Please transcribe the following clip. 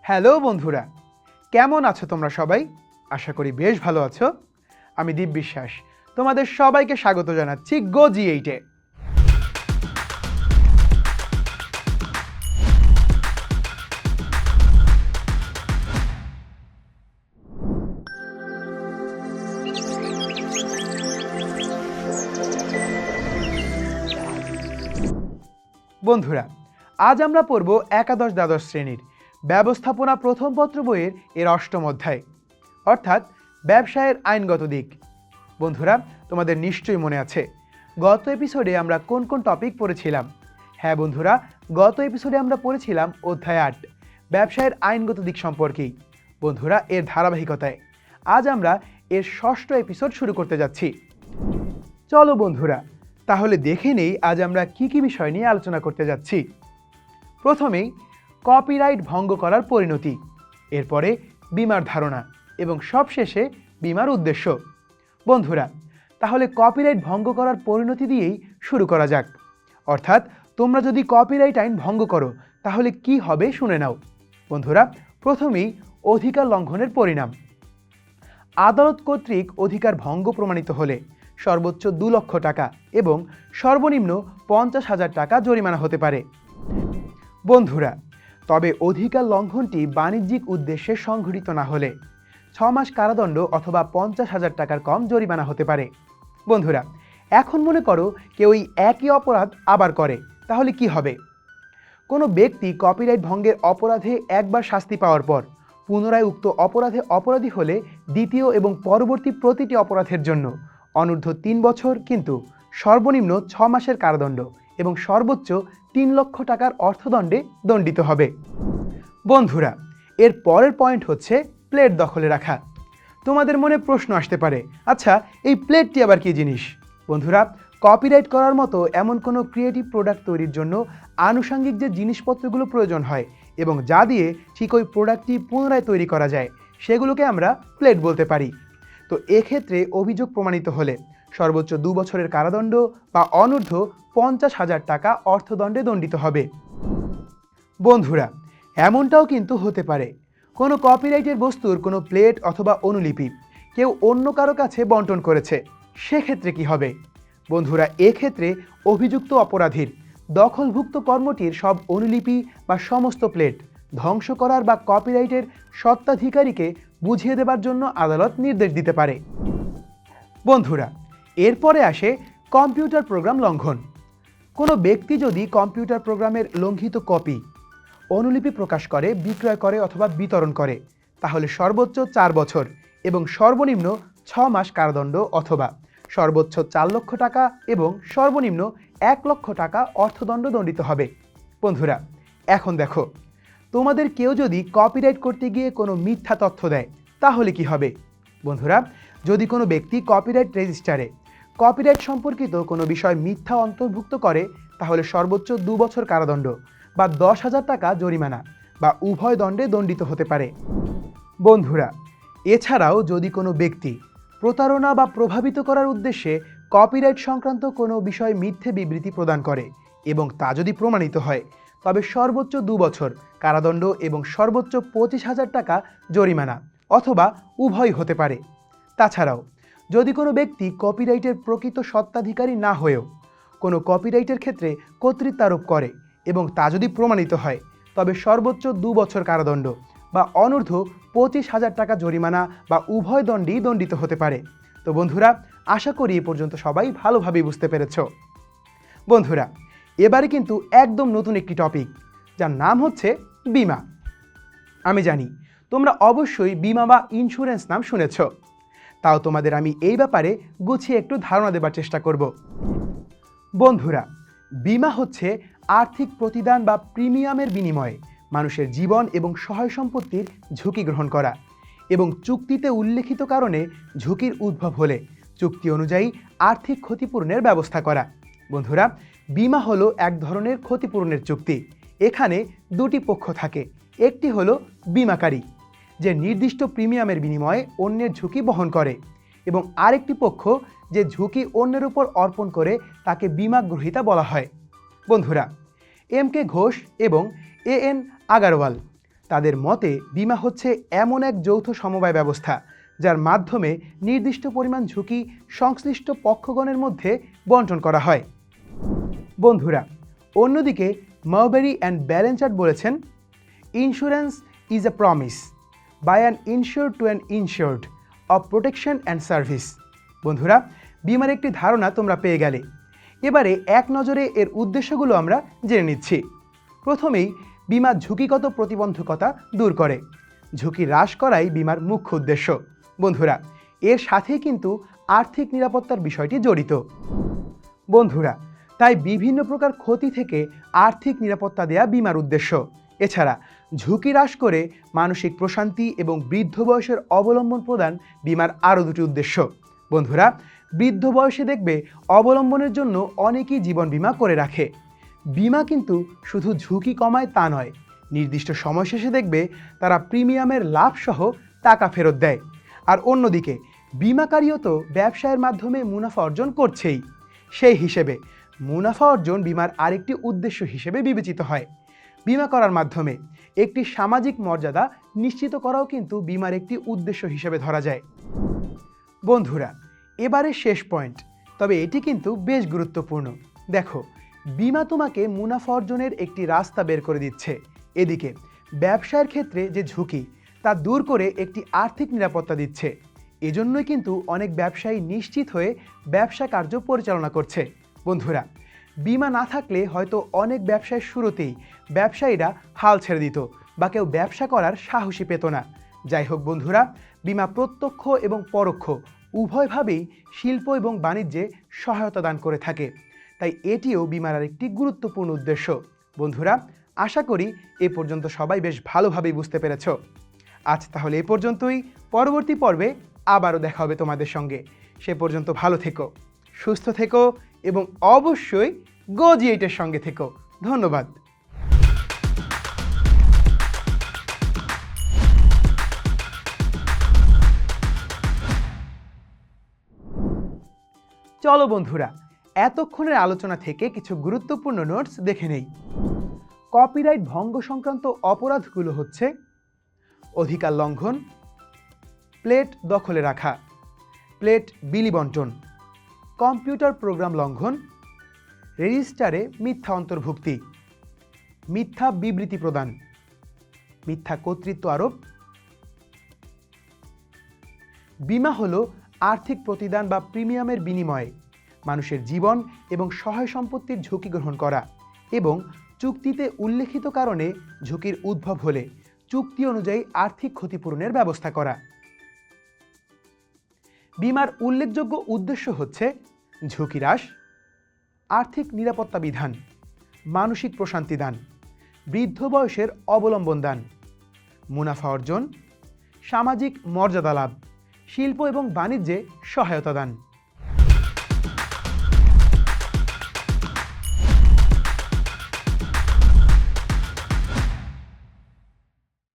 Hello বন্ধুরা, কেমন আছো তোমরা সবাই? আশা করি বেশ ভালো আছো। আমি দীপ বিশ্বাস তোমাদের সবাইকে স্বাগত জানাচ্ছি গো জি8-এ। বন্ধুরা, আজ আমরা পড়ব একাদশ দ্বাদশ শ্রেণীর ব্যবস্থাপনা প্রথম পত্র বইয়ের এর অষ্টম অধ্যায়, অর্থাৎ ব্যবসায়ের আইনগত দিক। বন্ধুরা, তোমাদের নিশ্চয়ই মনে আছে গত এপিসোডে আমরা কোন কোন টপিক পড়েছিলাম। হ্যাঁ বন্ধুরা, গত এপিসোডে আমরা পড়েছিলাম অধ্যায় 8 ব্যবসায়ের আইনগত দিক সম্পর্কেই। বন্ধুরা, এর ধারাবাহিকতায় আজ আমরা এর ষষ্ঠ এপিসোড শুরু করতে যাচ্ছি। চলো বন্ধুরা, তাহলে দেখে নেই আজ আমরা কি কি বিষয় নিয়ে আলোচনা করতে যাচ্ছি। প্রথমেই কপিরাইট ভঙ্গ করার পরিণতি, এরপরে বীমার ধারণা এবং সবশেষে বীমার উদ্দেশ্য। বন্ধুরা, তাহলে কপিরাইট ভঙ্গ করার পরিণতি দিয়েই শুরু করা যাক। অর্থাৎ তোমরা যদি কপিরাইট আইন ভঙ্গ করো তাহলে কি হবে শুনে নাও। বন্ধুরা, প্রথমেই অধিকার লঙ্ঘনের পরিণাম। আদালত কর্তৃক অধিকার ভঙ্গ প্রমাণিত হলে সর্বোচ্চ 2 লক্ষ টাকা এবং সর্বনিম্ন 50,000 টাকা জরিমানা হতে পারে। বন্ধুরা, তবে অধিকার লঙ্ঘনটি বাণিজ্যিক উদ্দেশ্যে সংঘটিত না হলে 6 মাস কারাদণ্ড অথবা 50,000 টাকার কম জরিমানা হতে পারে। বন্ধুরা, এখন মনে করো কেউ এই একই অপরাধ আবার করে, তাহলে কি হবে? কোনো ব্যক্তি কপিরাইট ভঙ্গের অপরাধে একবার শাস্তি পাওয়ার পর পুনরায় উক্ত অপরাধে অপরাধী হলে দ্বিতীয় এবং পরবর্তী প্রতিটি অপরাধের জন্য অনূর্ধ্ব 3 বছর কিন্তু সর্বনিম্ন 6 মাসের কারাদণ্ড এবং সর্বোচ্চ 3 লক্ষ টাকার অর্থদণ্ডে দণ্ডিত হবে। বন্ধুরা, এর পরের পয়েন্ট হচ্ছে প্লেট দখলে রাখা। তোমাদের মনে প্রশ্ন আসতে পারে, আচ্ছা এই প্লেটটি আবার কি জিনিস? বন্ধুরা, কপিরাইট করার মতো এমন কোনো ক্রিয়েটিভ প্রোডাক্ট তৈরির জন্য আনুষঙ্গিক যে জিনিসপত্রগুলো প্রয়োজন হয় এবং যা দিয়ে ঠিক ওই প্রোডাক্টটি পুনরায় তৈরি করা যায় সেগুলোকে আমরা প্লেট বলতে পারি। তো এক্ষেত্রে অভিযোগ প্রমাণিত হলে সর্বোচ্চ 2 বছরের কারাদণ্ড বা অনূর্ধ্ব 50,000 টাকা অর্থদণ্ডে দণ্ডিত হবে। বন্ধুরা, এমনটাও কিন্তু হতে পারে কোনো কপিরাইটের বস্তুর কোনো প্লেট অথবা অনুলিপি কেউ অন্য কারো কাছে বন্টন করেছে, সেক্ষেত্রে কি হবে? বন্ধুরা, এক্ষেত্রে অভিযুক্ত অপরাধীর দখলভুক্ত কর্মটির সব অনুলিপি বা সমস্ত প্লেট ধ্বংস করার বা কপিরাইটের স্বত্বাধিকারীকে বুঝিয়ে দেবার জন্য আদালত নির্দেশ দিতে পারে। বন্ধুরা, এরপরে আসে কম্পিউটার প্রোগ্রাম লঙ্ঘন। কোনো ব্যক্তি যদি কম্পিউটার প্রোগ্রামের লঙ্ঘিত কপি অনুলিপি প্রকাশ করে, বিক্রয় করে অথবা বিতরণ করে তাহলে সর্বোচ্চ 4 বছর এবং সর্বনিম্ন 6 মাস কারাদণ্ড অথবা সর্বোচ্চ 4 লক্ষ টাকা এবং সর্বনিম্ন 1 লক্ষ টাকা অর্থদণ্ড দণ্ডিত হবে। বন্ধুরা, এখন দেখো, তোমাদের কেউ যদি কপিরাইট করতে গিয়ে কোনো মিথ্যা তথ্য দেয় তাহলে কি হবে? বন্ধুরা, যদি কোনো ব্যক্তি কপিরাইট রেজিস্টারে কপিরাইট সম্পর্কিত কোনো বিষয় মিথ্যা অন্তর্ভুক্ত করে তাহলে সর্বোচ্চ 2 বছর কারাদণ্ড বা 10,000 টাকা জরিমানা বা উভয় দণ্ডে দণ্ডিত হতে পারে। বন্ধুরা, এছাড়াও যদি কোনো ব্যক্তি প্রতারণা বা প্রভাবিত করার উদ্দেশ্যে কপিরাইট সংক্রান্ত কোনো বিষয়ে মিথ্যে বিবৃতি প্রদান করে এবং তা যদি প্রমাণিত হয় তবে সর্বোচ্চ 2 বছর কারাদণ্ড এবং সর্বোচ্চ 25,000 টাকা জরিমানা অথবা উভয় হতে পারে। তাছাড়াও যদি কোনো ব্যক্তি কপিরাইটের প্রকৃত স্বত্বাধিকারী না হয়েও কোনো কপিরাইটের ক্ষেত্রে কর্তৃত্বারোপ করে এবং তা যদি প্রমাণিত হয় তবে সর্বোচ্চ 2 বছর কারাদণ্ড বা অনূর্ধ্ব 25,000 টাকা জরিমানা বা উভয় দণ্ডেই দণ্ডিত হতে পারে। তো বন্ধুরা, আশা করি এ পর্যন্ত সবাই ভালোভাবে বুঝতে পেরেছ। বন্ধুরা, এবারে কিন্তু একদম নতুন একটি টপিক, যার নাম হচ্ছে বীমা। আমি জানি তোমরা অবশ্যই বীমা বা ইন্স্যুরেন্স নাম শুনেছ, তাও তোমাদের আমি এই ব্যাপারে গুছিয়ে একটু ধারণা দেবার চেষ্টা করব। বন্ধুরা, বীমা হচ্ছে আর্থিক প্রতিদান বা প্রিমিয়ামের বিনিময়ে মানুষের জীবন এবং সহায় সম্পত্তির ঝুঁকি গ্রহণ করা এবং চুক্তিতে উল্লেখিত কারণে ঝুঁকির উদ্ভব হলে চুক্তি অনুযায়ী আর্থিক ক্ষতিপূরণের ব্যবস্থা করা। বন্ধুরা, বীমা হলো এক ধরনের ক্ষতিপূরণের চুক্তি। এখানে 2টি পক্ষ থাকে। একটি হলো বীমাকারী, যে নির্দিষ্ট প্রিমিয়ামের বিনিময়ে অন্যের ঝুঁকি বহন করে, এবং আরেকটি পক্ষ যে ঝুঁকি অন্যের উপর অর্পণ করে তাকে বীমা গ্রহীতা বলা হয়। বন্ধুরা, এম কে ঘোষ এবং এ এন আগারওয়াল তাদের মতে বীমা হচ্ছে এমন এক যৌথ সমবায় ব্যবস্থা যার মাধ্যমে নির্দিষ্ট পরিমাণ ঝুঁকি সংশ্লিষ্ট পক্ষগণের মধ্যে বণ্টন করা হয়। বন্ধুরা, অন্যদিকে মাউবেরি অ্যান্ড ব্যালেন্সার্ড বলেছেন, insurance is a promise by an insured to an insured of protection and service. বন্ধুরা, বীমার একটি ধারণা তোমরা পেয়ে গেলে। এবারে এক নজরে এর উদ্দেশ্যগুলো আমরা জেনে নিচ্ছি। প্রথমেই বীমা ঝুঁকিগত প্রতিবন্ধকতা দূর করে। ঝুঁকি হ্রাস করাই বীমার মুখ্য উদ্দেশ্য। বন্ধুরা, এর সাথেই কিন্তু আর্থিক নিরাপত্তার বিষয়টি জড়িত। বন্ধুরা, তাই বিভিন্ন প্রকার ক্ষতি থেকে আর্থিক নিরাপত্তা দেয়া বীমার উদ্দেশ্য। এছাড়া ঝুঁকি হ্রাস করে মানসিক প্রশান্তি এবং বৃদ্ধ বয়সের অবলম্বন প্রদান বীমার আরও দুটি উদ্দেশ্য। বন্ধুরা, বৃদ্ধ বয়সে দেখবে অবলম্বনের জন্য অনেকেই জীবন বীমা করে রাখে। বীমা কিন্তু শুধু ঝুঁকি কমায় তা নয়, নির্দিষ্ট সময় শেষে দেখবে তারা প্রিমিয়ামের লাভসহ টাকা ফেরত দেয়। আর অন্যদিকে বীমাকারীও তো ব্যবসায়ের মাধ্যমে মুনাফা অর্জন করছেই। সেই হিসেবে মুনাফা অর্জন বীমার আরেকটি উদ্দেশ্য হিসেবে বিবেচিত হয়। বীমা করার মাধ্যমে একটি সামাজিক মর্যাদা নিশ্চিত করাও কিন্তু বীমার একটি উদ্দেশ্য হিসেবে ধরা যায়। বন্ধুরা, এবারে শেষ পয়েন্ট, তবে এটি কিন্তু বেশ গুরুত্বপূর্ণ। দেখো, বীমা তোমাকে মুনাফা অর্জনের একটি রাস্তা বের করে দিচ্ছে। এদিকে ব্যবসায়ের ক্ষেত্রে যে ঝুঁকি তা দূর করে একটি আর্থিক নিরাপত্তা দিচ্ছে। এজন্যই কিন্তু অনেক ব্যবসায়ী নিশ্চিত হয়ে ব্যবসা কার্য পরিচালনা করছে। বন্ধুরা, বীমা না থাকলে হয়তো অনেক ব্যবসায়ের শুরুতেই ব্যবসায়ীরা হাল ছেড়ে দিত বা কেউ ব্যবসা করার সাহসী পেত না। যাই হোক বন্ধুরা, বীমা প্রত্যক্ষ এবং পরোক্ষ উভয়ভাবেই শিল্প এবং বাণিজ্যে সহায়তা দান করে থাকে। তাই এটিও বীমার আরেকটি গুরুত্বপূর্ণ উদ্দেশ্য। বন্ধুরা, আশা করি এ পর্যন্ত সবাই বেশ ভালোভাবেই বুঝতে পেরেছ। আজ তাহলে এ পর্যন্তই। পরবর্তী পর্বে আবারও দেখা হবে তোমাদের সঙ্গে। সে পর্যন্ত ভালো থেকো, সুস্থ থেকো এবং অবশ্যই গো8 সঙ্গে থেকো। ধন্যবাদ। চলো বন্ধুরা, এতক্ষণের আলোচনা থেকে কিছু গুরুত্বপূর্ণ নোটস দেখে নেই। কপিরাইট ভঙ্গ সংক্রান্ত অপরাধগুলো হচ্ছে অধিকার লঙ্ঘন, প্লেট দখলে রাখা, প্লেট বিলি বণ্টন, কম্পিউটার প্রোগ্রাম লঙ্ঘন, রেজিস্টারে মিথ্যা অন্তর্ভুক্তি, মিথ্যা বিবৃতি প্রদান, মিথ্যা কর্তৃত্ব আরোপ। বীমা হলো আর্থিক প্রতিদান বা প্রিমিয়ামের বিনিময়ে মানুষের জীবন এবং সহায় সম্পত্তির ঝুঁকি গ্রহণ করা এবং চুক্তিতে উল্লেখিত কারণে ঝুঁকির উদ্ভব হলে চুক্তি অনুযায়ী আর্থিক ক্ষতিপূরণের ব্যবস্থা করা। বীমার উল্লেখযোগ্য উদ্দেশ্য হচ্ছে ঝুঁকি হ্রাস, আর্থিক নিরাপত্তা বিধান, মানসিক প্রশান্তি দান, বৃদ্ধ বয়সের অবলম্বন দান, মুনাফা অর্জন, সামাজিক মর্যাদা লাভ, শিল্প এবং বাণিজ্যে সহায়তা দান।